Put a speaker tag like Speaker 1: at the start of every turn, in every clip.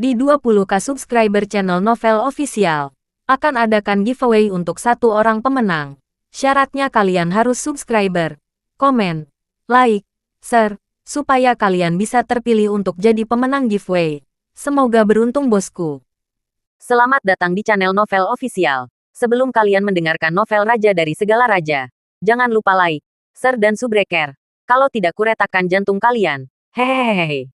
Speaker 1: Di 20k subscriber channel Novel Official, akan adakan giveaway untuk satu orang pemenang. Syaratnya kalian harus subscriber, komen, like, share, supaya kalian bisa terpilih untuk jadi pemenang giveaway. Semoga beruntung bosku.
Speaker 2: Selamat datang di channel Novel Official. Sebelum kalian mendengarkan novel Raja dari Segala Raja, jangan lupa like, share dan subscribe. Kalau tidak kuretakan jantung kalian. Hehehehe.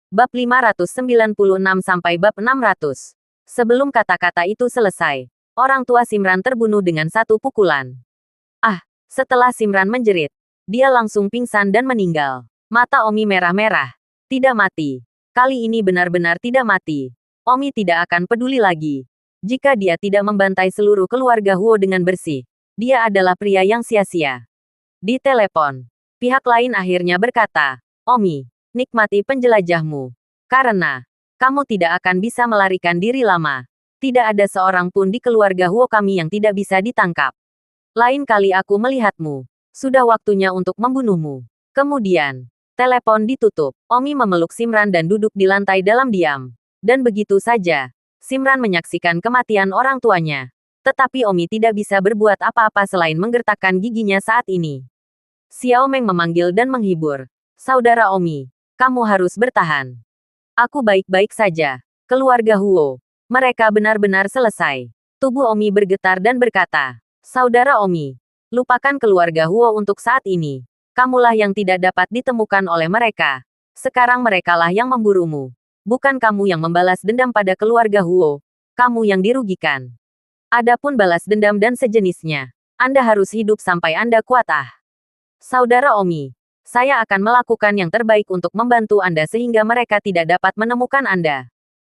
Speaker 2: Bab 596 sampai bab 600. Sebelum kata-kata itu selesai, orang tua Simran terbunuh dengan satu pukulan. Setelah Simran menjerit, dia langsung pingsan dan meninggal. Mata Omi merah-merah. Tidak mati. Kali ini benar-benar tidak mati. Omi tidak akan peduli lagi. Jika dia tidak membantai seluruh keluarga Huo dengan bersih, dia adalah pria yang sia-sia. Di telepon, pihak lain akhirnya berkata, Omi, nikmati penjelajahmu. Karena, kamu tidak akan bisa melarikan diri lama. Tidak ada seorang pun di keluarga Huo kami yang tidak bisa ditangkap. Lain kali aku melihatmu. Sudah waktunya untuk membunuhmu. Kemudian, telepon ditutup. Omi memeluk Simran dan duduk di lantai dalam diam. Dan begitu saja, Simran menyaksikan kematian orang tuanya. Tetapi Omi tidak bisa berbuat apa-apa selain menggertakkan giginya saat ini. Xiao Meng memanggil dan menghibur. Saudara Omi, kamu harus bertahan. Aku baik-baik saja. Keluarga Huo. Mereka benar-benar selesai. Tubuh Omi bergetar dan berkata, Saudara Omi, lupakan keluarga Huo untuk saat ini. Kamulah yang tidak dapat ditemukan oleh mereka. Sekarang merekalah yang memburumu. Bukan kamu yang membalas dendam pada keluarga Huo. Kamu yang dirugikan. Adapun balas dendam dan sejenisnya, Anda harus hidup sampai Anda kuat. Saudara Omi, saya akan melakukan yang terbaik untuk membantu Anda sehingga mereka tidak dapat menemukan Anda.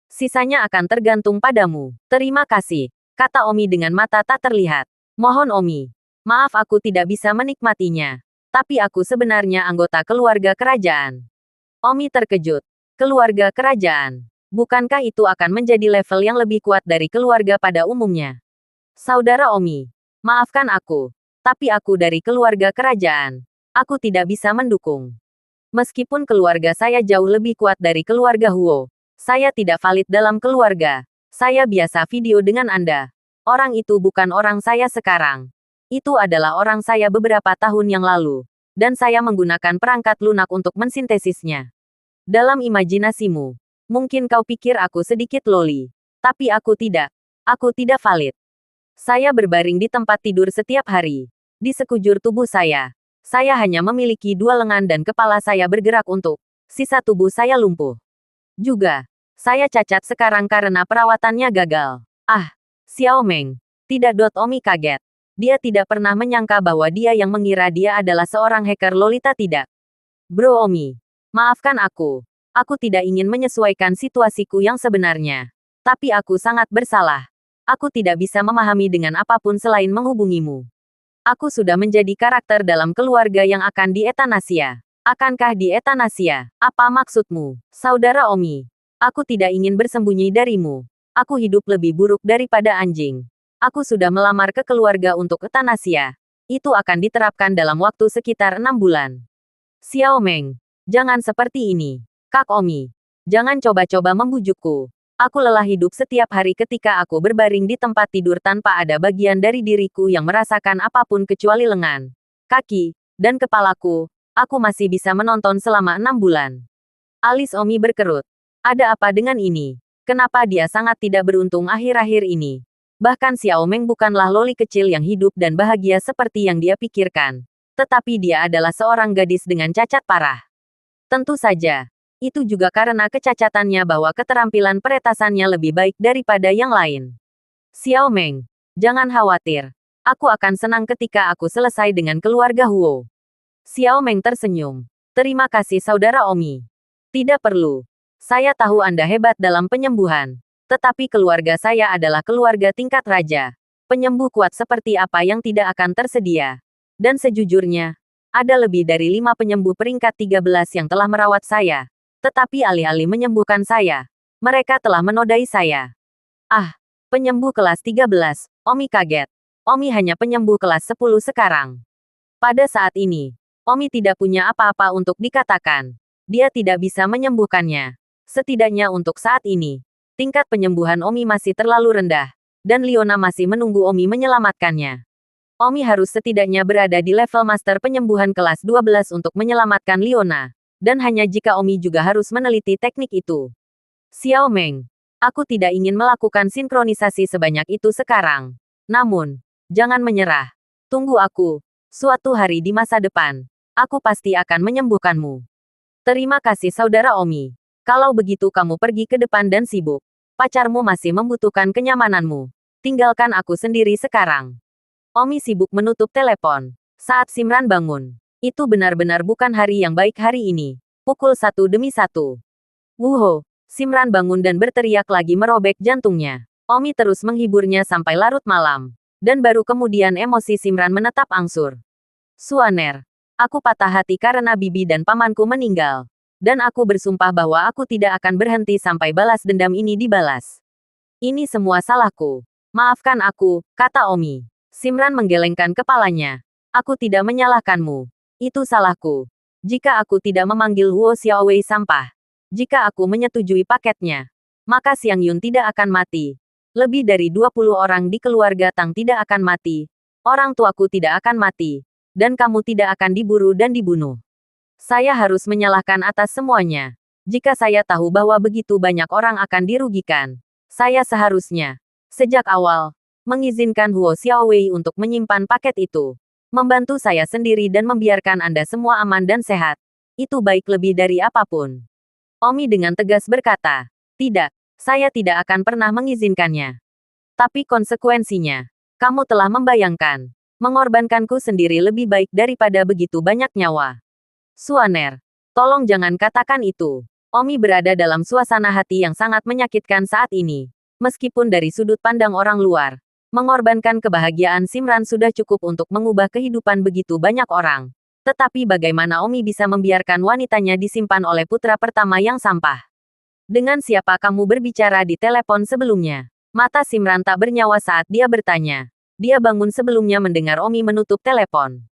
Speaker 2: Sisanya akan tergantung padamu. Terima kasih, kata Omi dengan mata tak terlihat. Mohon Omi, maaf aku tidak bisa menikmatinya. Tapi aku sebenarnya anggota keluarga kerajaan. Omi terkejut. Keluarga kerajaan. Bukankah itu akan menjadi level yang lebih kuat dari keluarga pada umumnya? Saudara Omi, maafkan aku. Tapi aku dari keluarga kerajaan. Aku tidak bisa mendukung. Meskipun keluarga saya jauh lebih kuat dari keluarga Huo, saya tidak valid dalam keluarga. Saya biasa video dengan Anda. Orang itu bukan orang saya sekarang. Itu adalah orang saya beberapa tahun yang lalu. Dan saya menggunakan perangkat lunak untuk mensintesisnya. Dalam imajinasimu, mungkin kau pikir aku sedikit loli. Tapi aku tidak. Aku tidak valid. Saya berbaring di tempat tidur setiap hari. Di sekujur tubuh saya. Saya hanya memiliki dua lengan dan kepala saya bergerak untuk. Sisa tubuh saya lumpuh. Juga, saya cacat sekarang karena perawatannya gagal. Xiao Meng. Tidak. Omi kaget. Dia tidak pernah menyangka bahwa dia yang mengira dia adalah seorang hacker Lolita tidak. Bro Omi. Maafkan aku. Aku tidak ingin menyesuaikan situasiku yang sebenarnya. Tapi aku sangat bersalah. Aku tidak bisa memahami dengan apapun selain menghubungimu. Aku sudah menjadi karakter dalam keluarga yang akan dietanasia. Akankah dietanasia? Apa maksudmu, Saudara Omi? Aku tidak ingin bersembunyi darimu. Aku hidup lebih buruk daripada anjing. Aku sudah melamar ke keluarga untuk euthanasia. Itu akan diterapkan dalam waktu sekitar 6 bulan. Xiao Meng, jangan seperti ini. Kak Omi, jangan coba-coba membujukku. Aku lelah hidup setiap hari ketika aku berbaring di tempat tidur tanpa ada bagian dari diriku yang merasakan apapun kecuali lengan, kaki, dan kepalaku. Aku masih bisa menonton selama 6 bulan. Alis Omi berkerut. Ada apa dengan ini? Kenapa dia sangat tidak beruntung akhir-akhir ini? Bahkan Xiao Meng bukanlah loli kecil yang hidup dan bahagia seperti yang dia pikirkan. Tetapi dia adalah seorang gadis dengan cacat parah. Tentu saja, itu juga karena kecacatannya bahwa keterampilan peretasannya lebih baik daripada yang lain. Xiao Meng, jangan khawatir. Aku akan senang ketika aku selesai dengan keluarga Huo. Xiao Meng tersenyum. Terima kasih Saudara Omi. Tidak perlu. Saya tahu Anda hebat dalam penyembuhan. Tetapi keluarga saya adalah keluarga tingkat raja. Penyembuh kuat seperti apa yang tidak akan tersedia. Dan sejujurnya, ada lebih dari 5 penyembuh peringkat 13 yang telah merawat saya. Tetapi alih-alih menyembuhkan saya, mereka telah menodai saya. Penyembuh kelas 13, Omi kaget. Omi hanya penyembuh kelas 10 sekarang. Pada saat ini, Omi tidak punya apa-apa untuk dikatakan. Dia tidak bisa menyembuhkannya. Setidaknya untuk saat ini, tingkat penyembuhan Omi masih terlalu rendah, dan Leona masih menunggu Omi menyelamatkannya. Omi harus setidaknya berada di level master penyembuhan kelas 12 untuk menyelamatkan Leona, dan hanya jika Omi juga harus meneliti teknik itu. Xiao Meng, aku tidak ingin melakukan sinkronisasi sebanyak itu sekarang. Namun, jangan menyerah. Tunggu aku. Suatu hari di masa depan, aku pasti akan menyembuhkanmu. Terima kasih saudara Omi. Kalau begitu kamu pergi ke depan dan sibuk. Pacarmu masih membutuhkan kenyamananmu. Tinggalkan aku sendiri sekarang. Omi sibuk menutup telepon. Saat Simran bangun, itu benar-benar bukan hari yang baik hari ini. Pukul 1 demi 1. Wuho, Simran bangun dan berteriak lagi merobek jantungnya. Omi terus menghiburnya sampai larut malam. Dan baru kemudian emosi Simran menetap angsur. Suaner, aku patah hati karena bibi dan pamanku meninggal. Dan aku bersumpah bahwa aku tidak akan berhenti sampai balas dendam ini dibalas. Ini semua salahku. Maafkan aku, kata Omi. Simran menggelengkan kepalanya. Aku tidak menyalahkanmu. Itu salahku. Jika aku tidak memanggil Huo Xiaowei sampah. Jika aku menyetujui paketnya. Maka Xiang Yun tidak akan mati. Lebih dari 20 orang di keluarga Tang tidak akan mati. Orang tuaku tidak akan mati. Dan kamu tidak akan diburu dan dibunuh. Saya harus menyalahkan atas semuanya. Jika saya tahu bahwa begitu banyak orang akan dirugikan. Saya seharusnya. Sejak awal. Mengizinkan Huo Xiaowei untuk menyimpan paket itu. Membantu saya sendiri dan membiarkan Anda semua aman dan sehat. Itu baik lebih dari apapun. Omi dengan tegas berkata, tidak, saya tidak akan pernah mengizinkannya. Tapi konsekuensinya, kamu telah membayangkan, mengorbankanku sendiri lebih baik daripada begitu banyak nyawa. Suaner, tolong jangan katakan itu. Omi berada dalam suasana hati yang sangat menyakitkan saat ini. Meskipun dari sudut pandang orang luar, mengorbankan kebahagiaan Simran sudah cukup untuk mengubah kehidupan begitu banyak orang. Tetapi bagaimana Omi bisa membiarkan wanitanya disimpan oleh putra pertama yang sampah? Dengan siapa kamu berbicara di telepon sebelumnya? Mata Simran tak bernyawa saat dia bertanya. Dia bangun sebelumnya mendengar Omi menutup telepon.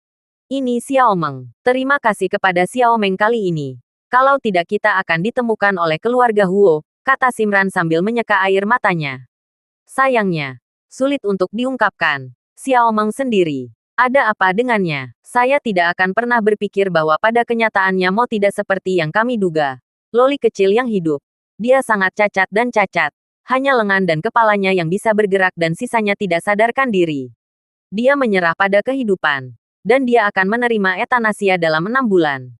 Speaker 2: Ini Xiao Meng. Terima kasih kepada Xiao Meng kali ini. Kalau tidak kita akan ditemukan oleh keluarga Huo, kata Simran sambil menyeka air matanya. Sayangnya, sulit untuk diungkapkan. Xiao Meng sendiri. Ada apa dengannya? Saya tidak akan pernah berpikir bahwa pada kenyataannya mau tidak seperti yang kami duga. Loli kecil yang hidup. Dia sangat cacat dan cacat. Hanya lengan dan kepalanya yang bisa bergerak dan sisanya tidak sadarkan diri. Dia menyerah pada kehidupan. Dan dia akan menerima etanasia dalam 6 bulan.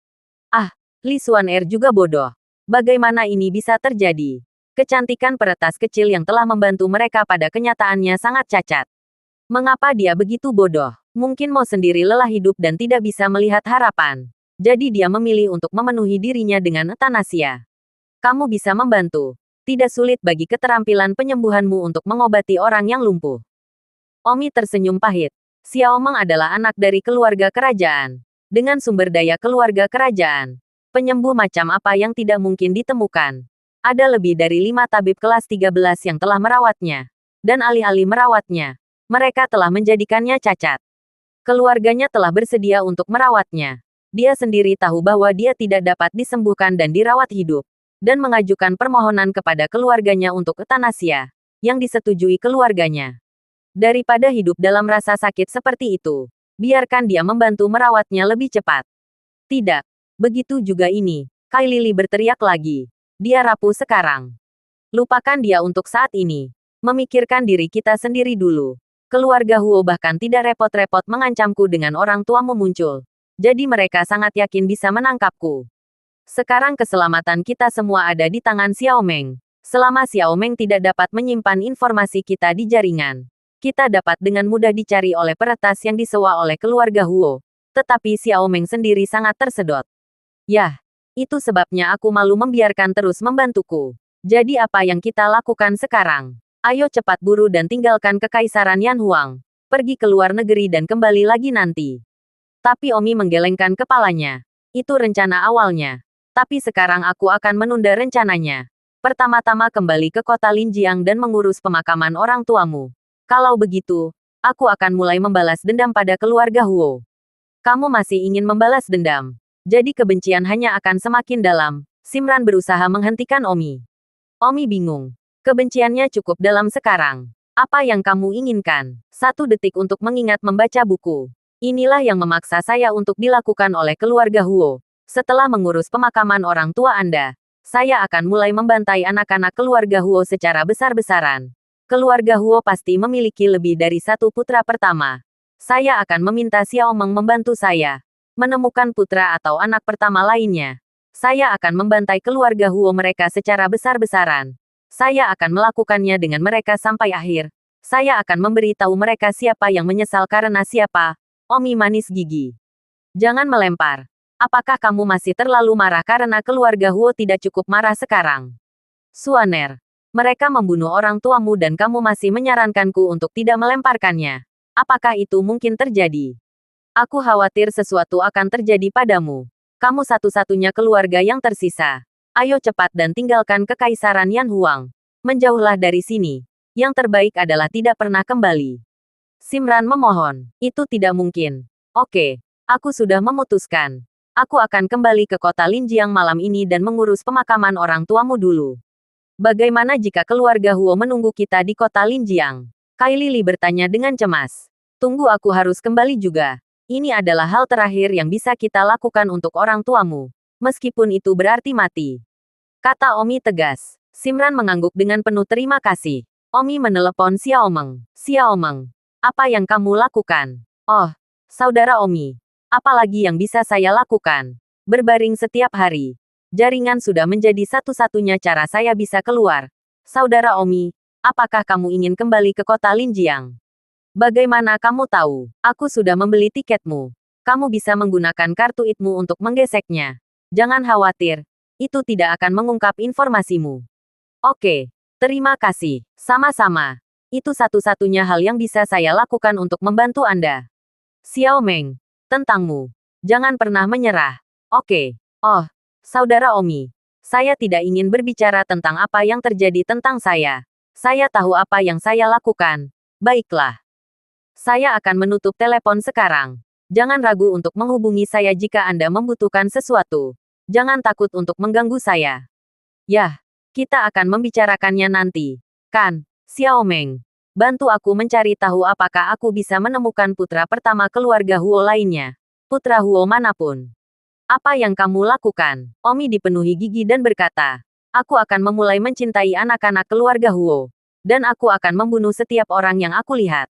Speaker 2: Ah, Li Xuaner juga bodoh. Bagaimana ini bisa terjadi? Kecantikan peretas kecil yang telah membantu mereka pada kenyataannya sangat cacat. Mengapa dia begitu bodoh? Mungkin mau sendiri lelah hidup dan tidak bisa melihat harapan. Jadi dia memilih untuk memenuhi dirinya dengan etanasia. Kamu bisa membantu. Tidak sulit bagi keterampilan penyembuhanmu untuk mengobati orang yang lumpuh. Omi tersenyum pahit. Xiao Meng adalah anak dari keluarga kerajaan. Dengan sumber daya keluarga kerajaan. Penyembuh macam apa yang tidak mungkin ditemukan. Ada lebih dari 5 tabib kelas 13 yang telah merawatnya. Dan alih-alih merawatnya, mereka telah menjadikannya cacat. Keluarganya telah bersedia untuk merawatnya. Dia sendiri tahu bahwa dia tidak dapat disembuhkan dan dirawat hidup. Dan mengajukan permohonan kepada keluarganya untuk etanasia. Yang disetujui keluarganya. Daripada hidup dalam rasa sakit seperti itu, biarkan dia membantu merawatnya lebih cepat. Tidak. Begitu juga ini. Kai Lili berteriak lagi. Dia rapuh sekarang. Lupakan dia untuk saat ini. Memikirkan diri kita sendiri dulu. Keluarga Huo bahkan tidak repot-repot mengancamku dengan orang tuamu muncul. Jadi mereka sangat yakin bisa menangkapku. Sekarang keselamatan kita semua ada di tangan Xiao Meng. Selama Xiao Meng tidak dapat menyimpan informasi kita di jaringan, kita dapat dengan mudah dicari oleh peretas yang disewa oleh keluarga Huo. Tetapi Xiao Meng sendiri sangat tersedot. Yah. Itu sebabnya aku malu membiarkan terus membantuku. Jadi apa yang kita lakukan sekarang? Ayo cepat buru dan tinggalkan kekaisaran Yan Huang. Pergi ke luar negeri dan kembali lagi nanti. Tapi Omi menggelengkan kepalanya. Itu rencana awalnya. Tapi sekarang aku akan menunda rencananya. Pertama-tama kembali ke kota Linjiang dan mengurus pemakaman orang tuamu. Kalau begitu, aku akan mulai membalas dendam pada keluarga Huo. Kamu masih ingin membalas dendam? Jadi kebencian hanya akan semakin dalam, Simran berusaha menghentikan Omi. Omi bingung. Kebenciannya cukup dalam sekarang. Apa yang kamu inginkan? 1 detik untuk mengingat membaca buku. Inilah yang memaksa saya untuk dilakukan oleh keluarga Huo. Setelah mengurus pemakaman orang tua Anda, saya akan mulai membantai anak-anak keluarga Huo secara besar-besaran. Keluarga Huo pasti memiliki lebih dari 1 putra pertama. Saya akan meminta Xiao Meng membantu saya menemukan putra atau anak pertama lainnya. Saya akan membantai keluarga Huo mereka secara besar-besaran. Saya akan melakukannya dengan mereka sampai akhir. Saya akan memberi tahu mereka siapa yang menyesal karena siapa. Omi manis gigi. Jangan melempar. Apakah kamu masih terlalu marah karena keluarga Huo tidak cukup marah sekarang? Suaner. Mereka membunuh orang tuamu dan kamu masih menyarankanku untuk tidak melemparkannya. Apakah itu mungkin terjadi? Aku khawatir sesuatu akan terjadi padamu. Kamu satu-satunya keluarga yang tersisa. Ayo cepat dan tinggalkan kekaisaran Yan Huang. Menjauhlah dari sini. Yang terbaik adalah tidak pernah kembali. Simran memohon. Itu tidak mungkin. Oke, aku sudah memutuskan. Aku akan kembali ke kota Linjiang malam ini dan mengurus pemakaman orang tuamu dulu. Bagaimana jika keluarga Huo menunggu kita di kota Linjiang? Kylie Li bertanya dengan cemas. Tunggu, aku harus kembali juga. Ini adalah hal terakhir yang bisa kita lakukan untuk orang tuamu. Meskipun itu berarti mati. Kata Omi tegas. Simran mengangguk dengan penuh terima kasih. Omi menelepon Xiao Meng. Xiao Meng, apa yang kamu lakukan? Oh, saudara Omi. Apalagi yang bisa saya lakukan? Berbaring setiap hari. Jaringan sudah menjadi satu-satunya cara saya bisa keluar. Saudara Omi, apakah kamu ingin kembali ke kota Linjiang? Bagaimana kamu tahu? Aku sudah membeli tiketmu. Kamu bisa menggunakan kartu itmu untuk menggeseknya. Jangan khawatir. Itu tidak akan mengungkap informasimu. Oke. Terima kasih. Sama-sama. Itu satu-satunya hal yang bisa saya lakukan untuk membantu Anda. Xiao Meng. Tentangmu. Jangan pernah menyerah. Oke. Oh, saudara Omi. Saya tidak ingin berbicara tentang apa yang terjadi tentang saya. Saya tahu apa yang saya lakukan. Baiklah. Saya akan menutup telepon sekarang. Jangan ragu untuk menghubungi saya jika Anda membutuhkan sesuatu. Jangan takut untuk mengganggu saya. Yah, kita akan membicarakannya nanti. Kan, Xiao Meng. Bantu aku mencari tahu apakah aku bisa menemukan putra pertama keluarga Huo lainnya. Putra Huo manapun. Apa yang kamu lakukan? Omi dipenuhi gigi dan berkata, aku akan memulai mencintai anak-anak keluarga Huo. Dan aku akan membunuh setiap orang yang aku lihat.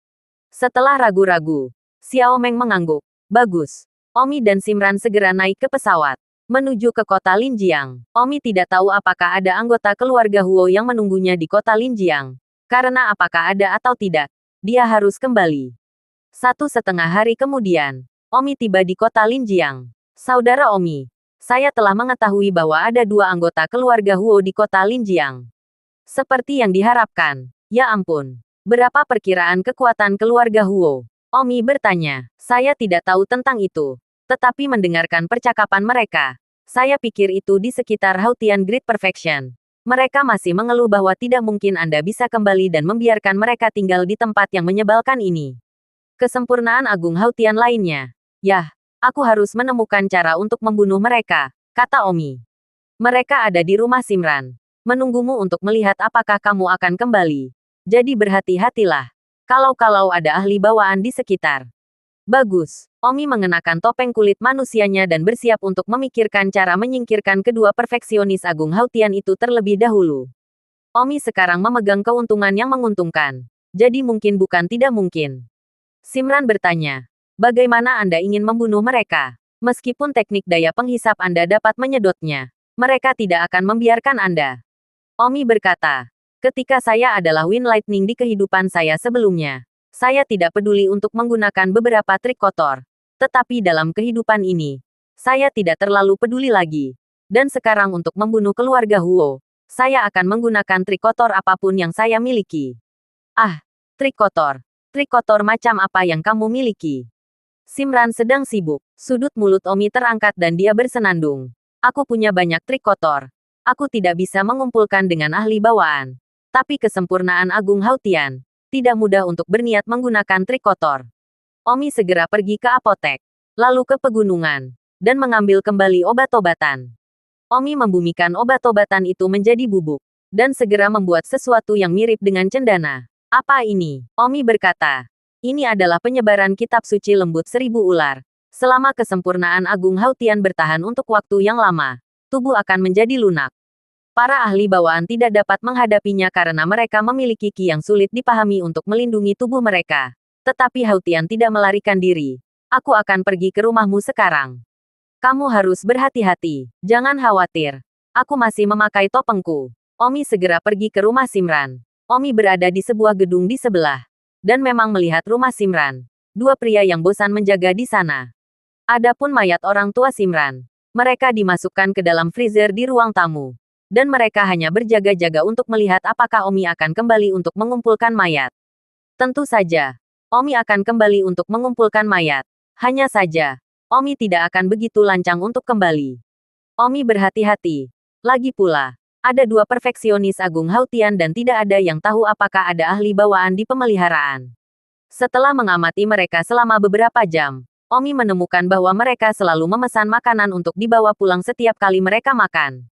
Speaker 2: Setelah ragu-ragu, Xiao Meng mengangguk. Bagus. Omi dan Simran segera naik ke pesawat. Menuju ke kota Linjiang. Omi tidak tahu apakah ada anggota keluarga Huo yang menunggunya di kota Linjiang. Karena apakah ada atau tidak, dia harus kembali. 1,5 hari kemudian, Omi tiba di kota Linjiang. Saudara Omi, saya telah mengetahui bahwa ada 2 anggota keluarga Huo di kota Linjiang. Seperti yang diharapkan. Ya ampun. Berapa perkiraan kekuatan keluarga Huo? Omi bertanya. Saya tidak tahu tentang itu. Tetapi mendengarkan percakapan mereka, saya pikir itu di sekitar Hautian Great Perfection. Mereka masih mengeluh bahwa tidak mungkin Anda bisa kembali dan membiarkan mereka tinggal di tempat yang menyebalkan ini. Kesempurnaan agung Hautian lainnya. Yah, aku harus menemukan cara untuk membunuh mereka, kata Omi. Mereka ada di rumah Simran. Menunggumu untuk melihat apakah kamu akan kembali. Jadi berhati-hatilah. Kalau ada ahli bawaan di sekitar. Bagus. Omi mengenakan topeng kulit manusianya dan bersiap untuk memikirkan cara menyingkirkan kedua perfeksionis agung Hautian itu terlebih dahulu. Omi sekarang memegang keuntungan yang menguntungkan. Jadi mungkin bukan tidak mungkin. Simran bertanya, bagaimana Anda ingin membunuh mereka? Meskipun teknik daya penghisap Anda dapat menyedotnya, mereka tidak akan membiarkan Anda. Omi berkata, ketika saya adalah Wind Lightning di kehidupan saya sebelumnya, saya tidak peduli untuk menggunakan beberapa trik kotor. Tetapi dalam kehidupan ini, saya tidak terlalu peduli lagi. Dan sekarang untuk membunuh keluarga Huo, saya akan menggunakan trik kotor apapun yang saya miliki. Ah, trik kotor. Trik kotor macam apa yang kamu miliki? Simran sedang sibuk. Sudut mulut Omi terangkat dan dia bersenandung. Aku punya banyak trik kotor. Aku tidak bisa mengumpulkan dengan ahli bawaan. Tapi kesempurnaan agung Hautian, tidak mudah untuk berniat menggunakan trik kotor. Omi segera pergi ke apotek, lalu ke pegunungan, dan mengambil kembali obat-obatan. Omi membumikan obat-obatan itu menjadi bubuk, dan segera membuat sesuatu yang mirip dengan cendana. Apa ini? Omi berkata. Ini adalah penyebaran kitab suci lembut 1000 ular. Selama kesempurnaan Agung Hautian bertahan untuk waktu yang lama, tubuh akan menjadi lunak. Para ahli bawaan tidak dapat menghadapinya karena mereka memiliki ki yang sulit dipahami untuk melindungi tubuh mereka. Tetapi Hautian tidak melarikan diri. Aku akan pergi ke rumahmu sekarang. Kamu harus berhati-hati. Jangan khawatir. Aku masih memakai topengku. Omi segera pergi ke rumah Simran. Omi berada di sebuah gedung di sebelah. Dan memang melihat rumah Simran. Dua pria yang bosan menjaga di sana. Adapun mayat orang tua Simran. Mereka dimasukkan ke dalam freezer di ruang tamu. Dan mereka hanya berjaga-jaga untuk melihat apakah Omi akan kembali untuk mengumpulkan mayat. Tentu saja, Omi akan kembali untuk mengumpulkan mayat. Hanya saja, Omi tidak akan begitu lancang untuk kembali. Omi berhati-hati. Lagi pula, ada dua perfeksionis Agung Hautian dan tidak ada yang tahu apakah ada ahli bawaan di pemeliharaan. Setelah mengamati mereka selama beberapa jam, Omi menemukan bahwa mereka selalu memesan makanan untuk dibawa pulang setiap kali mereka makan.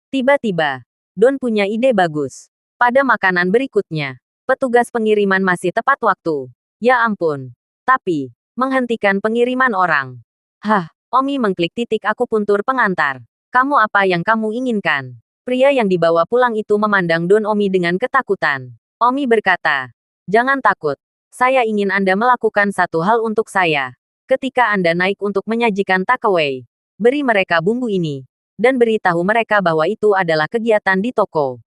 Speaker 2: Tiba-tiba, Don punya ide bagus. Pada makanan berikutnya, petugas pengiriman masih tepat waktu. Ya ampun. Tapi, menghentikan pengiriman orang. Hah, Omi mengklik titik akupuntur pengantar. Kamu apa yang kamu inginkan? Pria yang dibawa pulang itu memandang Don Omi dengan ketakutan. Omi berkata, jangan takut. Saya ingin Anda melakukan satu hal untuk saya. Ketika Anda naik untuk menyajikan takeaway, beri mereka bumbu ini. Dan beritahu mereka bahwa itu adalah kegiatan di toko.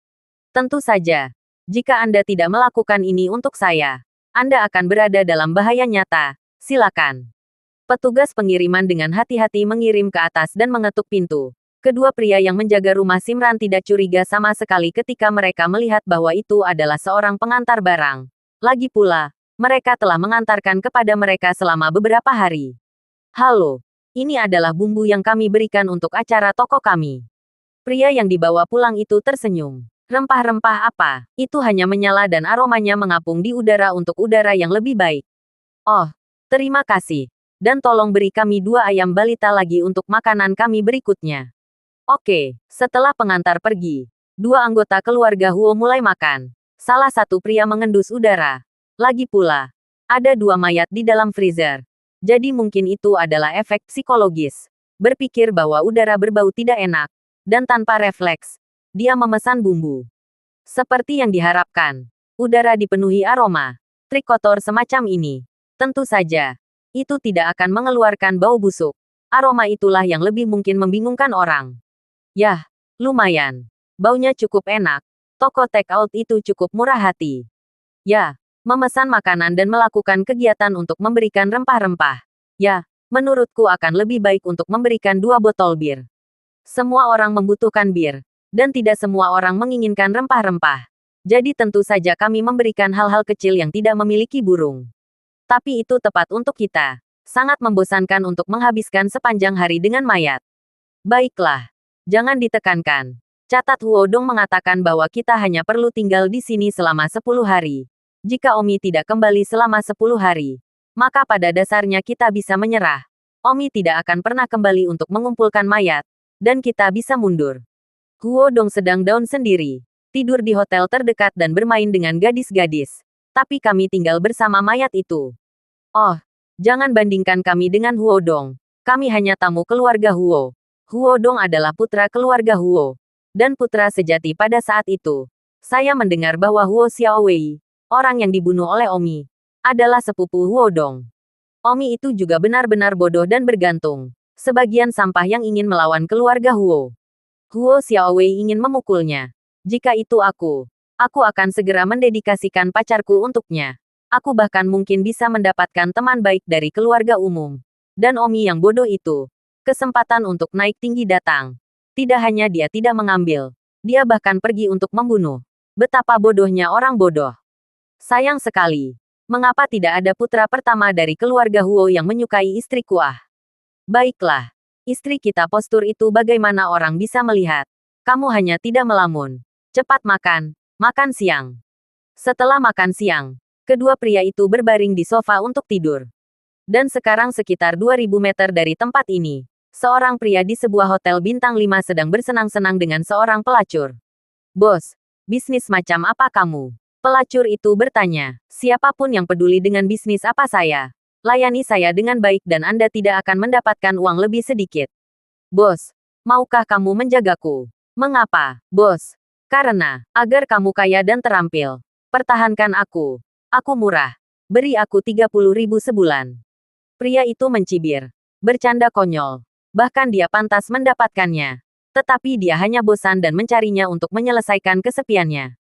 Speaker 2: Tentu saja, jika Anda tidak melakukan ini untuk saya, Anda akan berada dalam bahaya nyata. Silakan. Petugas pengiriman dengan hati-hati mengirim ke atas dan mengetuk pintu. Kedua pria yang menjaga rumah Simran tidak curiga sama sekali ketika mereka melihat bahwa itu adalah seorang pengantar barang. Lagi pula, mereka telah mengantarkan kepada mereka selama beberapa hari. Halo. Ini adalah bumbu yang kami berikan untuk acara toko kami. Pria yang dibawa pulang itu tersenyum. Rempah-rempah apa? Itu hanya menyala dan aromanya mengapung di udara untuk udara yang lebih baik. Oh, terima kasih. Dan tolong beri kami 2 ayam balita lagi untuk makanan kami berikutnya. Oke, setelah pengantar pergi, 2 anggota keluarga Huo mulai makan. Salah satu pria mengendus udara. Lagi pula, ada 2 mayat di dalam freezer. Jadi mungkin itu adalah efek psikologis. Berpikir bahwa udara berbau tidak enak. Dan tanpa refleks, dia memesan bumbu. Seperti yang diharapkan, udara dipenuhi aroma. Trik kotor semacam ini. Tentu saja, itu tidak akan mengeluarkan bau busuk. Aroma itulah yang lebih mungkin membingungkan orang. Yah, lumayan. Baunya cukup enak. Toko take out itu cukup murah hati. Ya. Memesan makanan dan melakukan kegiatan untuk memberikan rempah-rempah. Ya, menurutku akan lebih baik untuk memberikan 2 botol bir. Semua orang membutuhkan bir, dan tidak semua orang menginginkan rempah-rempah. Jadi tentu saja kami memberikan hal-hal kecil yang tidak memiliki burung. Tapi itu tepat untuk kita. Sangat membosankan untuk menghabiskan sepanjang hari dengan mayat. Baiklah, jangan ditekankan. Catat Huodong mengatakan bahwa kita hanya perlu tinggal di sini selama 10 hari. Jika Omi tidak kembali selama 10 hari, maka pada dasarnya kita bisa menyerah. Omi tidak akan pernah kembali untuk mengumpulkan mayat, dan kita bisa mundur. Huo Dong sedang down sendiri, tidur di hotel terdekat dan bermain dengan gadis-gadis. Tapi kami tinggal bersama mayat itu. Oh, jangan bandingkan kami dengan Huo Dong. Kami hanya tamu keluarga Huo. Huo Dong adalah putra keluarga Huo, dan putra sejati pada saat itu. Saya mendengar bahwa Huo Xiaowei, orang yang dibunuh oleh Omi, adalah sepupu Huo Dong. Omi itu juga benar-benar bodoh dan bergantung. Sebagian sampah yang ingin melawan keluarga Huo. Huo Xiaowei ingin memukulnya. Jika itu aku akan segera mendedikasikan pacarku untuknya. Aku bahkan mungkin bisa mendapatkan teman baik dari keluarga umum. Dan Omi yang bodoh itu. Kesempatan untuk naik tinggi datang. Tidak hanya dia tidak mengambil. Dia bahkan pergi untuk membunuh. Betapa bodohnya orang bodoh. Sayang sekali. Mengapa tidak ada putra pertama dari keluarga Huo yang menyukai istri kuah? Baiklah. Istri kita postur itu bagaimana orang bisa melihat? Kamu hanya tidak melamun. Cepat makan. Makan siang. Setelah makan siang, kedua pria itu berbaring di sofa untuk tidur. Dan sekarang sekitar 2000 meter dari tempat ini, Seorang pria di sebuah hotel bintang 5 sedang bersenang-senang dengan seorang pelacur. Bos, bisnis macam apa kamu? Pelacur itu bertanya. Siapapun yang peduli dengan bisnis apa saya. Layani saya dengan baik dan Anda tidak akan mendapatkan uang lebih sedikit. Bos, maukah kamu menjagaku? Mengapa, bos? Karena, agar kamu kaya dan terampil. Pertahankan aku. Aku murah. Beri aku 30.000 sebulan. Pria itu mencibir. Bercanda konyol. Bahkan dia pantas mendapatkannya. Tetapi dia hanya bosan dan mencarinya untuk menyelesaikan kesepiannya.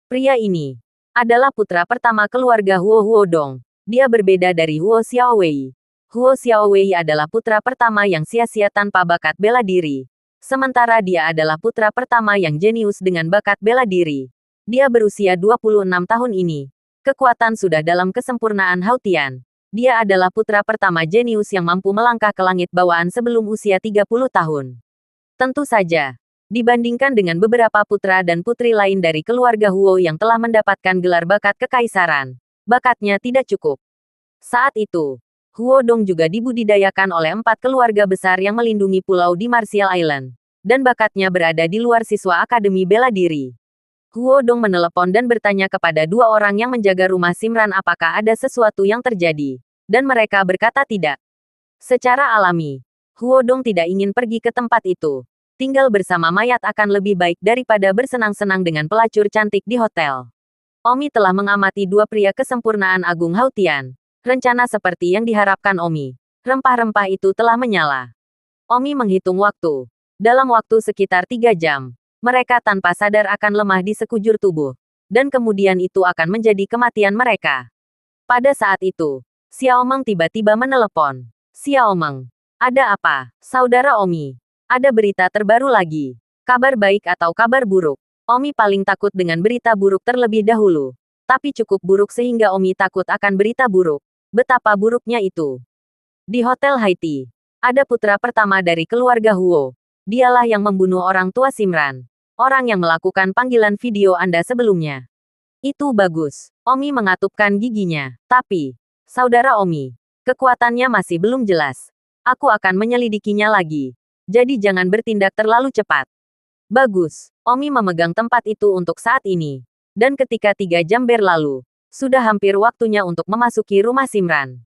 Speaker 2: Pria ini adalah putra pertama keluarga Huo Huodong. Dia berbeda dari Huo Xiaowei. Huo Xiaowei adalah putra pertama yang sia-sia tanpa bakat bela diri. Sementara dia adalah putra pertama yang jenius dengan bakat bela diri. Dia berusia 26 tahun ini. Kekuatan sudah dalam kesempurnaan Hautian. Dia adalah putra pertama jenius yang mampu melangkah ke langit bawaan sebelum usia 30 tahun. Tentu saja, dibandingkan dengan beberapa putra dan putri lain dari keluarga Huo yang telah mendapatkan gelar bakat kekaisaran, bakatnya tidak cukup. Saat itu, Huo Dong juga dibudidayakan oleh 4 keluarga besar yang melindungi pulau di Martial Island, dan bakatnya berada di luar siswa Akademi Bela Diri. Huo Dong menelepon dan bertanya kepada 2 orang yang menjaga rumah Simran apakah ada sesuatu yang terjadi, dan mereka berkata tidak. Secara alami, Huo Dong tidak ingin pergi ke tempat itu. Tinggal bersama mayat akan lebih baik daripada bersenang-senang dengan pelacur cantik di hotel. Omi telah mengamati 2 pria kesempurnaan Agung Hautian. Rencana seperti yang diharapkan Omi. Rempah-rempah itu telah menyala. Omi menghitung waktu. Dalam waktu sekitar 3 jam, mereka tanpa sadar akan lemah di sekujur tubuh. Dan kemudian itu akan menjadi kematian mereka. Pada saat itu, Xiao Meng tiba-tiba menelepon. Xiao Meng, ada apa? Saudara Omi, ada berita terbaru lagi. Kabar baik atau kabar buruk? Omi paling takut dengan berita buruk terlebih dahulu. Tapi cukup buruk sehingga Omi takut akan berita buruk. Betapa buruknya itu. Di Hotel Haiti, ada putra pertama dari keluarga Huo. Dialah yang membunuh orang tua Simran. Orang yang melakukan panggilan video Anda sebelumnya. Itu bagus. Omi mengatupkan giginya. Tapi, saudara Omi, kekuatannya masih belum jelas. Aku akan menyelidikinya lagi. Jadi jangan bertindak terlalu cepat. Bagus. Omi memegang tempat itu untuk saat ini. Dan ketika 3 jam berlalu, sudah hampir waktunya untuk memasuki rumah Simran.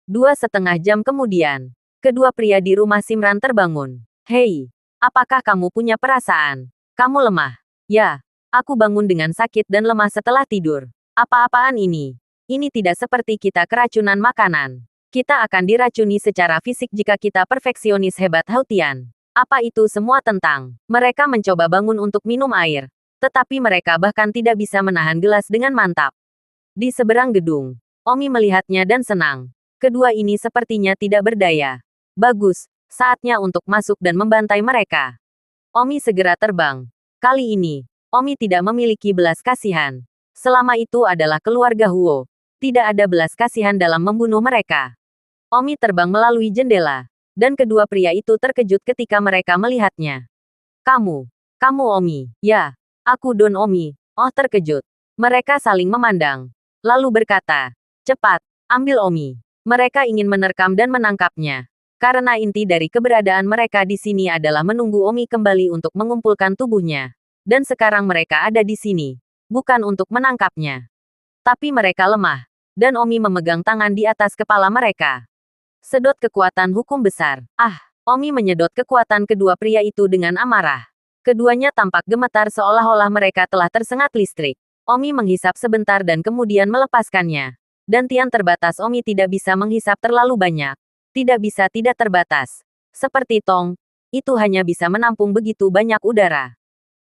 Speaker 2: 2,5 jam kemudian, kedua pria di rumah Simran terbangun. Hei, apakah kamu punya perasaan? Kamu lemah. Ya, aku bangun dengan sakit dan lemah setelah tidur. Apa-apaan ini? Ini tidak seperti kita keracunan makanan. Kita akan diracuni secara fisik jika kita perfeksionis hebat Hautian. Apa itu semua tentang? Mereka mencoba bangun untuk minum air. Tetapi mereka bahkan tidak bisa menahan gelas dengan mantap. Di seberang gedung, Omi melihatnya dan senang. Kedua ini sepertinya tidak berdaya. Bagus, saatnya untuk masuk dan membantai mereka. Omi segera terbang. Kali ini, Omi tidak memiliki belas kasihan. Selama itu adalah keluarga Huo. Tidak ada belas kasihan dalam membunuh mereka. Omi terbang melalui jendela. Dan kedua pria itu terkejut ketika mereka melihatnya. Kamu Omi. Ya, aku Don Omi. Oh terkejut. Mereka saling memandang. Lalu berkata, cepat, ambil Omi. Mereka ingin menerkam dan menangkapnya. Karena inti dari keberadaan mereka di sini adalah menunggu Omi kembali untuk mengumpulkan tubuhnya. Dan sekarang mereka ada di sini. Bukan untuk menangkapnya. Tapi mereka lemah. Dan Omi memegang tangan di atas kepala mereka. Sedot kekuatan hukum besar. Ah, Omi menyedot kekuatan kedua pria itu dengan amarah. Keduanya tampak gemetar seolah-olah mereka telah tersengat listrik. Omi menghisap sebentar dan kemudian melepaskannya. Dan tian terbatas Omi tidak bisa menghisap terlalu banyak. Tidak bisa tidak terbatas. Seperti tong, itu hanya bisa menampung begitu banyak udara.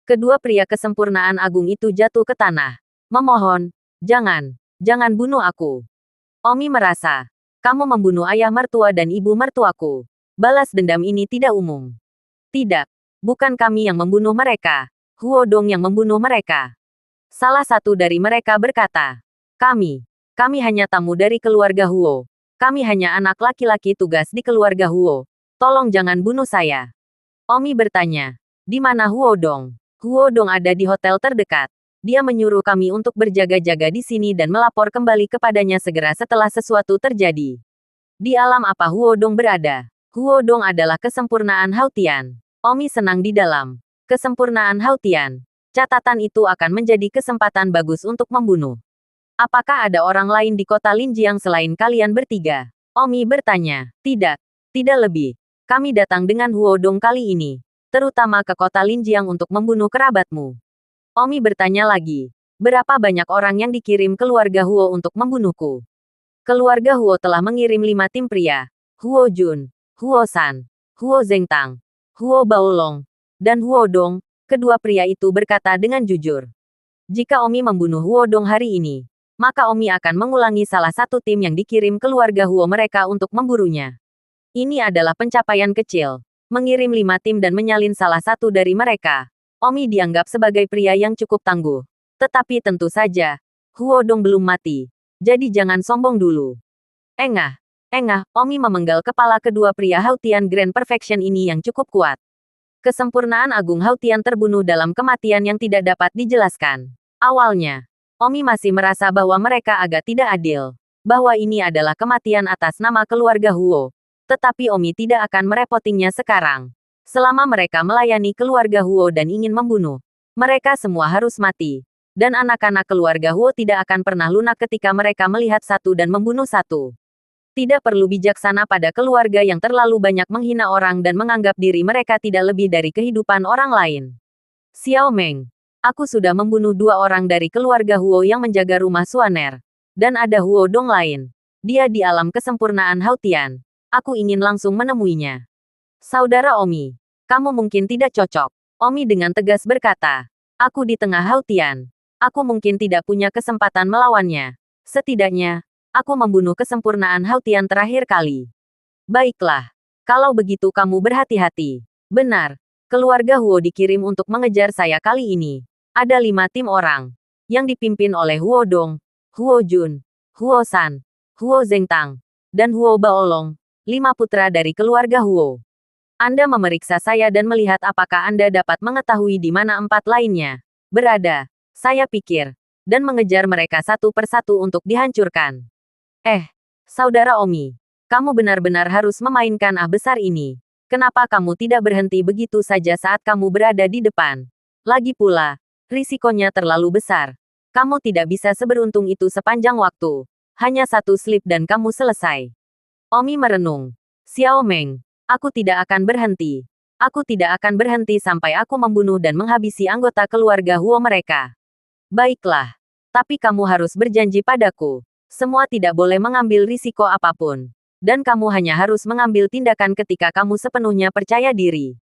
Speaker 2: Kedua pria kesempurnaan agung itu jatuh ke tanah. Memohon, jangan bunuh aku. Omi merasa, kamu membunuh ayah mertua dan ibu mertuaku. Balas dendam ini tidak umum. Tidak, bukan kami yang membunuh mereka. Huo Dong yang membunuh mereka. Salah satu dari mereka berkata, kami hanya tamu dari keluarga Huo. Kami hanya anak laki-laki tugas di keluarga Huo. Tolong jangan bunuh saya. Omi bertanya, di mana Huo Dong? Huo Dong ada di hotel terdekat. Dia menyuruh kami untuk berjaga-jaga di sini dan melapor kembali kepadanya segera setelah sesuatu terjadi. Di alam apa Huo Dong berada? Huo Dong adalah kesempurnaan Hautian. Omi senang di dalam kesempurnaan Hautian. Catatan itu akan menjadi kesempatan bagus untuk membunuh. Apakah ada orang lain di kota Linjiang selain kalian bertiga? Omi bertanya. Tidak. Tidak lebih. Kami datang dengan Huo Dong kali ini. Terutama ke kota Linjiang untuk membunuh kerabatmu. Omi bertanya lagi. Berapa banyak orang yang dikirim keluarga Huo untuk membunuhku? Keluarga Huo telah mengirim 5 tim pria. Huo Jun, Huo San, Huo Zengtang, Huo Baolong, dan Huo Dong. Kedua pria itu berkata dengan jujur. Jika Omi membunuh Huo Dong hari ini, maka Omi akan mengulangi salah satu tim yang dikirim keluarga Huo mereka untuk memburunya. Ini adalah pencapaian kecil. Mengirim 5 tim dan menyalin salah satu dari mereka. Omi dianggap sebagai pria yang cukup tangguh. Tetapi tentu saja, Huo Dong belum mati. Jadi jangan sombong dulu. Engah, Omi memenggal kepala kedua pria Hautian Grand Perfection ini yang cukup kuat. Kesempurnaan Agung Hautian terbunuh dalam kematian yang tidak dapat dijelaskan. Awalnya, Omi masih merasa bahwa mereka agak tidak adil. Bahwa ini adalah kematian atas nama keluarga Huo. Tetapi Omi tidak akan merepotinya sekarang. Selama mereka melayani keluarga Huo dan ingin membunuh, mereka semua harus mati. Dan anak-anak keluarga Huo tidak akan pernah lunak ketika mereka melihat satu dan membunuh satu. Tidak perlu bijaksana pada keluarga yang terlalu banyak menghina orang dan menganggap diri mereka tidak lebih dari kehidupan orang lain. Xiao Meng, aku sudah membunuh 2 orang dari keluarga Huo yang menjaga rumah Suaner. Dan ada Huo Dong lain. Dia di alam kesempurnaan Hautian. Aku ingin langsung menemuinya. Saudara Omi, kamu mungkin tidak cocok. Omi dengan tegas berkata. Aku di tengah Hautian. Aku mungkin tidak punya kesempatan melawannya. Setidaknya, aku membunuh kesempurnaan Hautian terakhir kali. Baiklah. Kalau begitu kamu berhati-hati. Benar. Keluarga Huo dikirim untuk mengejar saya kali ini. Ada 5 tim orang. Yang dipimpin oleh Huo Dong, Huo Jun, Huo San, Huo Zengtang, dan Huo Baolong. 5 putra dari keluarga Huo. Anda memeriksa saya dan melihat apakah Anda dapat mengetahui di mana 4 lainnya berada. Saya pikir, dan mengejar mereka satu persatu untuk dihancurkan. Saudara Omi, kamu benar-benar harus memainkan besar ini. Kenapa kamu tidak berhenti begitu saja saat kamu berada di depan? Lagi pula, risikonya terlalu besar. Kamu tidak bisa seberuntung itu sepanjang waktu. Hanya 1 slip dan kamu selesai. Omi merenung. Xiao Meng, aku tidak akan berhenti. Aku tidak akan berhenti sampai aku membunuh dan menghabisi anggota keluarga Huo mereka. Baiklah. Tapi kamu harus berjanji padaku. Semua tidak boleh mengambil risiko apapun. Dan kamu hanya harus mengambil tindakan ketika kamu sepenuhnya percaya diri.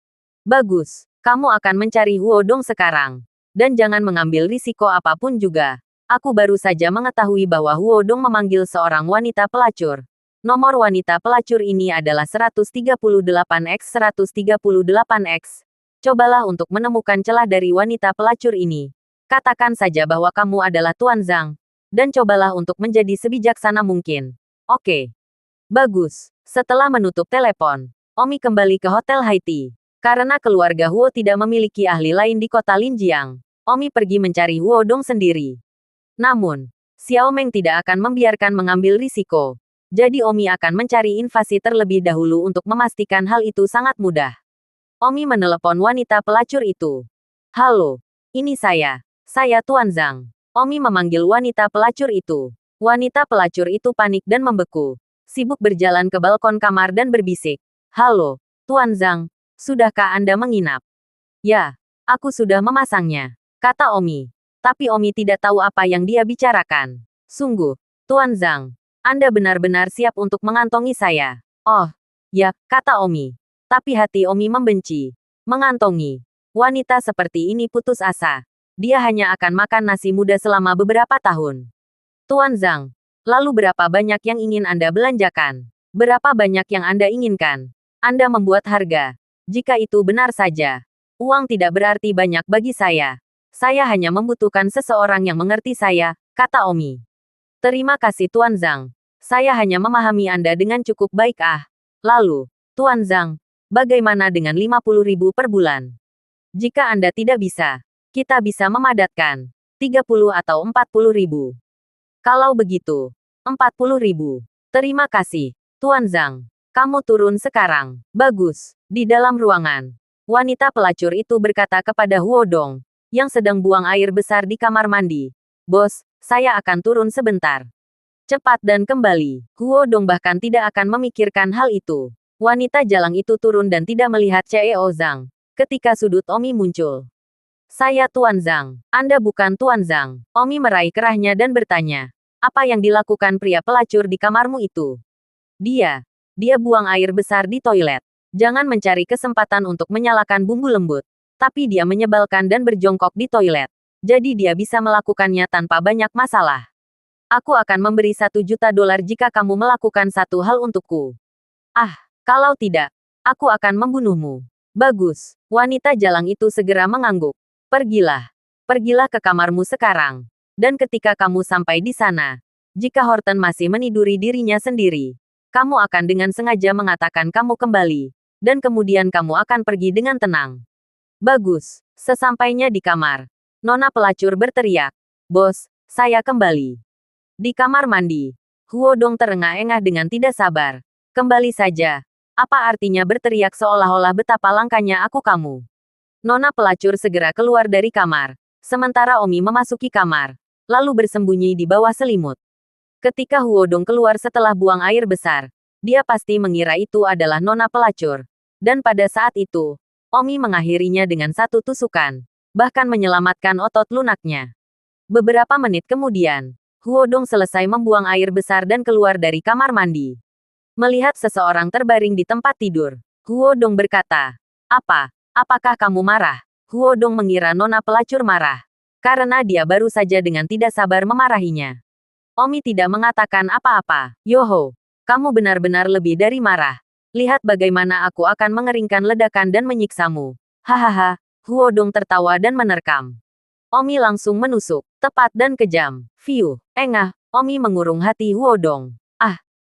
Speaker 2: Bagus. Kamu akan mencari Huo Dong sekarang. Dan jangan mengambil risiko apapun juga. Aku baru saja mengetahui bahwa Huo Dong memanggil seorang wanita pelacur. Nomor wanita pelacur ini adalah 138x138x. Cobalah untuk menemukan celah dari wanita pelacur ini. Katakan saja bahwa kamu adalah Tuan Zhang. Dan cobalah untuk menjadi sebijaksana mungkin. Oke. Bagus. Setelah menutup telepon, Omi kembali ke Hotel Haiti. Karena keluarga Huo tidak memiliki ahli lain di kota Linjiang, Omi pergi mencari Huo Dong sendiri. Namun, Xiao Meng tidak akan membiarkan mengambil risiko. Jadi Omi akan mencari invasi terlebih dahulu untuk memastikan hal itu sangat mudah. Omi menelepon wanita pelacur itu. Halo, ini saya. Saya Tuan Zhang. Omi memanggil wanita pelacur itu. Wanita pelacur itu panik dan membeku. Sibuk berjalan ke balkon kamar dan berbisik. Halo, Tuan Zhang. Sudahkah Anda menginap? Ya, aku sudah memasangnya, kata Omi. Tapi Omi tidak tahu apa yang dia bicarakan. Sungguh, Tuan Zhang. Anda benar-benar siap untuk mengantongi saya. Oh, ya, kata Omi. Tapi hati Omi membenci. Mengantongi. Wanita seperti ini putus asa. Dia hanya akan makan nasi muda selama beberapa tahun. Tuan Zhang, lalu berapa banyak yang ingin Anda belanjakan? Berapa banyak yang Anda inginkan? Anda membuat harga. Jika itu benar saja, uang tidak berarti banyak bagi saya. Saya hanya membutuhkan seseorang yang mengerti saya, kata Omi. Terima kasih Tuan Zhang. Saya hanya memahami Anda dengan cukup baik. Lalu, Tuan Zhang, bagaimana dengan 50.000 per bulan? Jika Anda tidak bisa, kita bisa memadatkan 30 atau 40.000. Kalau begitu, 40.000. Terima kasih, Tuan Zhang. Kamu turun sekarang. Bagus. Di dalam ruangan, wanita pelacur itu berkata kepada Huodong, yang sedang buang air besar di kamar mandi. Bos, saya akan turun sebentar. Cepat dan kembali. Huodong bahkan tidak akan memikirkan hal itu. Wanita jalang itu turun dan tidak melihat CEO Zhang. Ketika sudut Omi muncul. Saya Tuan Zhang. Anda bukan Tuan Zhang. Omi meraih kerahnya dan bertanya. Apa yang dilakukan pria pelacur di kamarmu itu? Dia buang air besar di toilet. Jangan mencari kesempatan untuk menyalakan bumbu lembut. Tapi dia menyebalkan dan berjongkok di toilet. Jadi dia bisa melakukannya tanpa banyak masalah. Aku akan memberi $1 juta jika kamu melakukan satu hal untukku. Ah, kalau tidak, aku akan membunuhmu. Bagus. Wanita jalang itu segera mengangguk. Pergilah. Pergilah ke kamarmu sekarang. Dan ketika kamu sampai di sana, jika Horton masih meniduri dirinya sendiri, kamu akan dengan sengaja mengatakan kamu kembali. Dan kemudian kamu akan pergi dengan tenang. Bagus. Sesampainya di kamar, Nona pelacur berteriak. Bos, saya kembali. Di kamar mandi, Huodong terengah-engah dengan tidak sabar. Kembali saja. Apa artinya berteriak seolah-olah betapa langkanya aku kamu? Nona pelacur segera keluar dari kamar. Sementara Omi memasuki kamar. Lalu bersembunyi di bawah selimut. Ketika Huodong keluar setelah buang air besar, dia pasti mengira itu adalah Nona pelacur. Dan pada saat itu, Omi mengakhirinya dengan satu tusukan. Bahkan menyelamatkan otot lunaknya. Beberapa menit kemudian, Huodong selesai membuang air besar dan keluar dari kamar mandi. Melihat seseorang terbaring di tempat tidur, Huodong berkata, apakah kamu marah? Huodong mengira Nona pelacur marah. Karena dia baru saja dengan tidak sabar memarahinya. Omi tidak mengatakan apa-apa. Yoho, kamu benar-benar lebih dari marah. Lihat bagaimana aku akan mengeringkan ledakan dan menyiksamu. Hahaha, Huodong tertawa dan menerkam. Omi langsung menusuk, tepat dan kejam. Fiu, engah, Omi mengurung hati Huodong.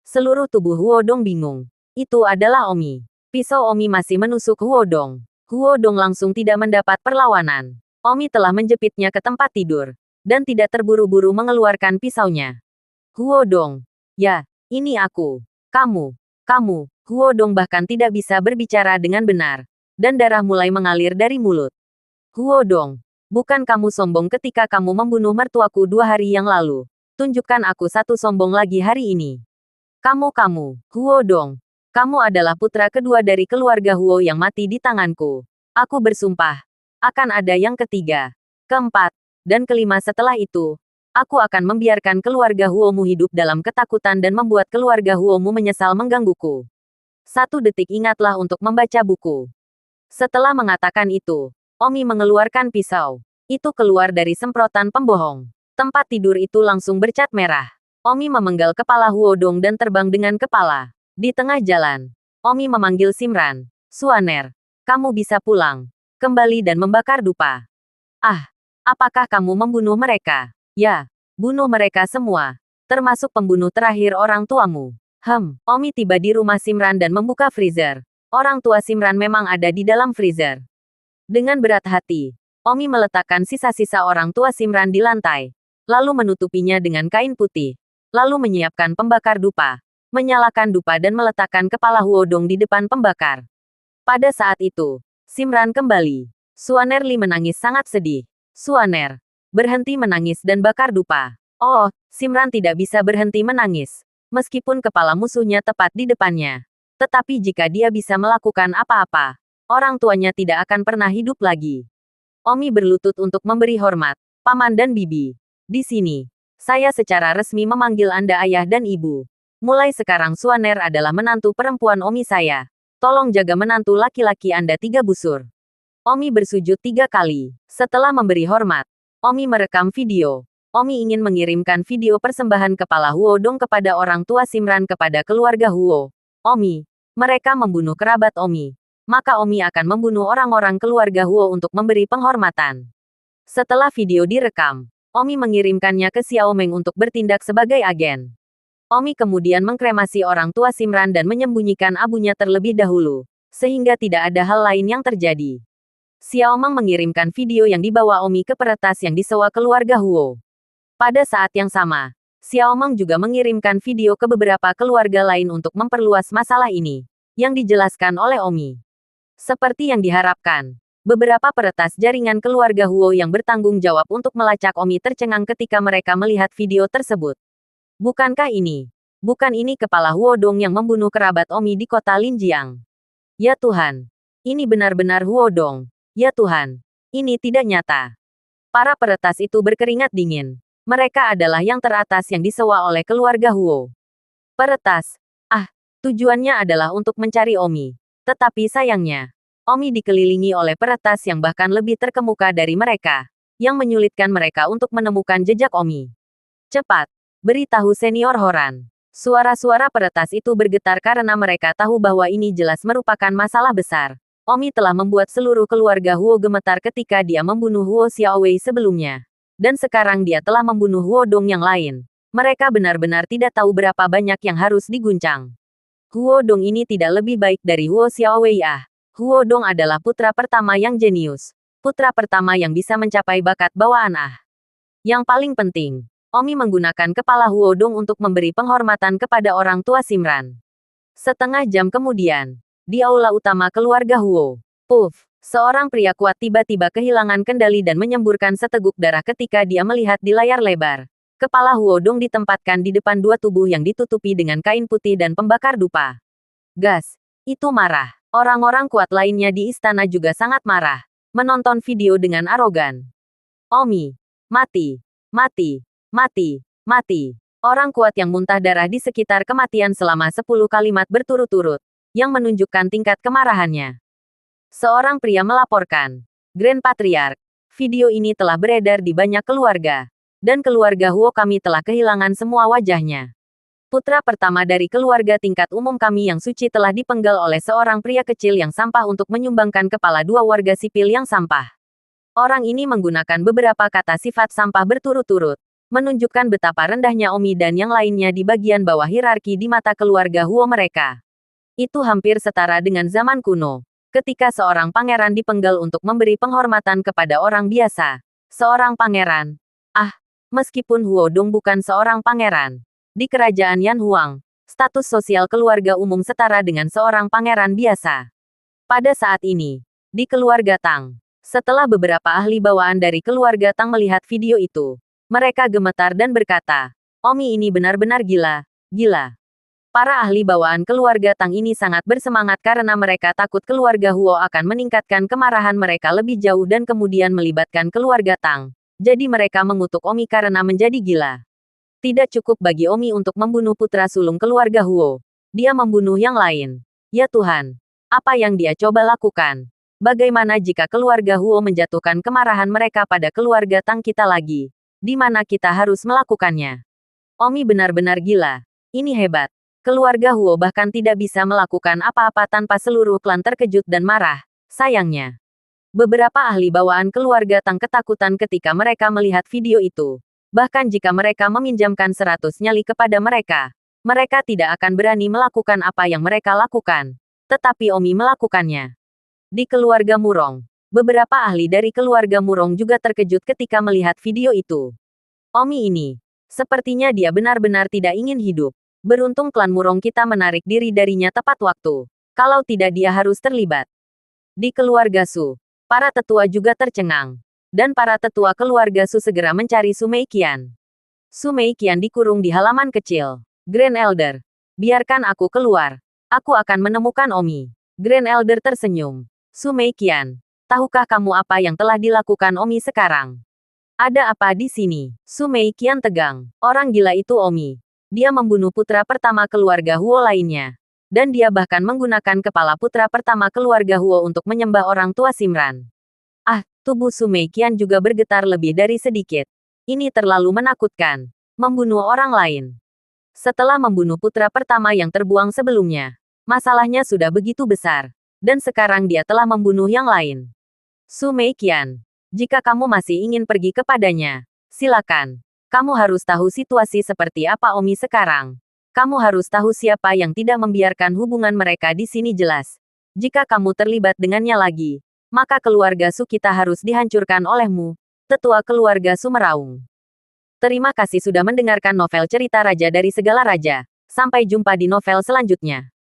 Speaker 2: Seluruh tubuh Huodong bingung. Itu adalah Omi. Pisau Omi masih menusuk Huodong. Huodong langsung tidak mendapat perlawanan. Omi telah menjepitnya ke tempat tidur. Dan tidak terburu-buru mengeluarkan pisaunya. Huodong. Ya, ini aku. Kamu. Huodong bahkan tidak bisa berbicara dengan benar. Dan darah mulai mengalir dari mulut. Huodong. Bukan kamu sombong ketika kamu membunuh mertuaku 2 hari yang lalu. Tunjukkan aku satu sombong lagi hari ini. Kamu, Huodong. Kamu adalah putra kedua dari keluarga Huo yang mati di tanganku. Aku bersumpah. Akan ada yang ketiga, keempat, dan kelima setelah itu. Aku akan membiarkan keluarga Huomu hidup dalam ketakutan dan membuat keluarga Huomu menyesal menggangguku. 1 detik ingatlah untuk membaca buku. Setelah mengatakan itu, Omi mengeluarkan pisau. Itu keluar dari semprotan pembohong. Tempat tidur itu langsung bercat merah. Omi memenggal kepala Huodong dan terbang dengan kepala. Di tengah jalan, Omi memanggil Simran. Suaner, kamu bisa pulang. Kembali dan membakar dupa. Apakah kamu membunuh mereka? Ya, bunuh mereka semua. Termasuk pembunuh terakhir orang tuamu. Omi tiba di rumah Simran dan membuka freezer. Orang tua Simran memang ada di dalam freezer. Dengan berat hati, Omi meletakkan sisa-sisa orang tua Simran di lantai. Lalu menutupinya dengan kain putih. Lalu menyiapkan pembakar dupa. Menyalakan dupa dan meletakkan kepala Huodong di depan pembakar. Pada saat itu, Simran kembali. Suaner Li menangis sangat sedih. Suaner, berhenti menangis dan bakar dupa. Oh, Simran tidak bisa berhenti menangis. Meskipun kepala musuhnya tepat di depannya. Tetapi jika dia bisa melakukan apa-apa, orang tuanya tidak akan pernah hidup lagi. Omi berlutut untuk memberi hormat. Paman dan bibi. Di sini, saya secara resmi memanggil Anda ayah dan ibu. Mulai sekarang Suaner adalah menantu perempuan Omi saya. Tolong jaga menantu laki-laki Anda 3 busur. Omi bersujud 3 kali. Setelah memberi hormat, Omi merekam video. Omi ingin mengirimkan video persembahan kepala Huodong kepada orang tua Simran kepada keluarga Huo. Omi, mereka membunuh kerabat Omi. Maka Omi akan membunuh orang-orang keluarga Huo untuk memberi penghormatan. Setelah video direkam, Omi mengirimkannya ke Xiao Meng untuk bertindak sebagai agen. Omi kemudian mengkremasi orang tua Simran dan menyembunyikan abunya terlebih dahulu, sehingga tidak ada hal lain yang terjadi. Xiao Meng mengirimkan video yang dibawa Omi ke peretas yang disewa keluarga Huo. Pada saat yang sama, Xiao Meng juga mengirimkan video ke beberapa keluarga lain untuk memperluas masalah ini, yang dijelaskan oleh Omi. Seperti yang diharapkan, beberapa peretas jaringan keluarga Huo yang bertanggung jawab untuk melacak Omi tercengang ketika mereka melihat video tersebut. Bukan ini kepala Huo Dong yang membunuh kerabat Omi di kota Linjiang. Ya Tuhan, ini benar-benar Huo Dong. Ya Tuhan, ini tidak nyata. Para peretas itu berkeringat dingin. Mereka adalah yang teratas yang disewa oleh keluarga Huo. Peretas. Tujuannya adalah untuk mencari Omi. Tetapi sayangnya, Omi dikelilingi oleh peretas yang bahkan lebih terkemuka dari mereka, yang menyulitkan mereka untuk menemukan jejak Omi. Cepat, beritahu senior Horan. Suara-suara peretas itu bergetar karena mereka tahu bahwa ini jelas merupakan masalah besar. Omi telah membuat seluruh keluarga Huo gemetar ketika dia membunuh Huo Xiaowei sebelumnya. Dan sekarang dia telah membunuh Huo Dong yang lain. Mereka benar-benar tidak tahu berapa banyak yang harus diguncang. Huo Dong ini tidak lebih baik dari Huo Xiaowei. Huo Dong adalah putra pertama yang jenius. Putra pertama yang bisa mencapai bakat bawaan. Yang paling penting, Omi menggunakan kepala Huo Dong untuk memberi penghormatan kepada orang tua Simran. Setengah jam kemudian, di aula utama keluarga Huo. Puff, seorang pria kuat tiba-tiba kehilangan kendali dan menyemburkan seteguk darah ketika dia melihat di layar lebar. Kepala Huo Dong ditempatkan di depan dua tubuh yang ditutupi dengan kain putih dan pembakar dupa. Gas, itu marah. Orang-orang kuat lainnya di istana juga sangat marah, menonton video dengan arogan. Omi, mati, mati, mati, mati. Orang kuat yang muntah darah di sekitar kematian selama 10 kalimat berturut-turut, yang menunjukkan tingkat kemarahannya. Seorang pria melaporkan, Grand Patriarch, video ini telah beredar di banyak keluarga, dan keluarga Huo kami telah kehilangan semua wajahnya. Putra pertama dari keluarga tingkat umum kami yang suci telah dipenggal oleh seorang pria kecil yang sampah untuk menyumbangkan kepala dua warga sipil yang sampah. Orang ini menggunakan beberapa kata sifat sampah berturut-turut, menunjukkan betapa rendahnya Omi dan yang lainnya di bagian bawah hierarki di mata keluarga Huo mereka. Itu hampir setara dengan zaman kuno, ketika seorang pangeran dipenggal untuk memberi penghormatan kepada orang biasa. Seorang pangeran. Meskipun Huo Dong bukan seorang pangeran, di kerajaan Yan Huang, status sosial keluarga umum setara dengan seorang pangeran biasa. Pada saat ini, di keluarga Tang, setelah beberapa ahli bawaan dari keluarga Tang melihat video itu, mereka gemetar dan berkata, Omi ini benar-benar gila, gila. Para ahli bawaan keluarga Tang ini sangat bersemangat karena mereka takut keluarga Huo akan meningkatkan kemarahan mereka lebih jauh dan kemudian melibatkan keluarga Tang. Jadi mereka mengutuk Omi karena menjadi gila. Tidak cukup bagi Omi untuk membunuh putra sulung keluarga Huo. Dia membunuh yang lain. Ya Tuhan, apa yang dia coba lakukan? Bagaimana jika keluarga Huo menjatuhkan kemarahan mereka pada keluarga Tang kita lagi? Di mana kita harus melakukannya? Omi benar-benar gila. Ini hebat. Keluarga Huo bahkan tidak bisa melakukan apa-apa tanpa seluruh klan terkejut dan marah. Sayangnya, beberapa ahli bawaan keluarga Tang ketakutan ketika mereka melihat video itu. Bahkan jika mereka meminjamkan 100 nyali kepada mereka, mereka tidak akan berani melakukan apa yang mereka lakukan. Tetapi Omi melakukannya. Di keluarga Murong, beberapa ahli dari keluarga Murong juga terkejut ketika melihat video itu. Omi ini, sepertinya dia benar-benar tidak ingin hidup. Beruntung klan Murong kita menarik diri darinya tepat waktu. Kalau tidak dia harus terlibat. Di keluarga Su, para tetua juga tercengang. Dan para tetua keluarga Su segera mencari Su Meiqian. Su Meiqian dikurung di halaman kecil. Grand Elder, biarkan aku keluar. Aku akan menemukan Omi. Grand Elder tersenyum. Su Meiqian, tahukah kamu apa yang telah dilakukan Omi sekarang? Ada apa di sini? Su Meiqian tegang. Orang gila itu Omi. Dia membunuh putra pertama keluarga Huo lainnya. Dan dia bahkan menggunakan kepala putra pertama keluarga Huo untuk menyembah orang tua Simran. Tubuh Su Meiqian juga bergetar lebih dari sedikit. Ini terlalu menakutkan. Membunuh orang lain. Setelah membunuh putra pertama yang terbuang sebelumnya, masalahnya sudah begitu besar. Dan sekarang dia telah membunuh yang lain. Su Meiqian, jika kamu masih ingin pergi kepadanya, silakan. Kamu harus tahu situasi seperti apa Omi sekarang. Kamu harus tahu siapa yang tidak membiarkan hubungan mereka di sini jelas. Jika kamu terlibat dengannya lagi, maka keluarga Su kita harus dihancurkan olehmu. Tetua keluarga Su meraung. Terima kasih sudah mendengarkan novel cerita Raja dari Segala Raja. Sampai jumpa di novel selanjutnya.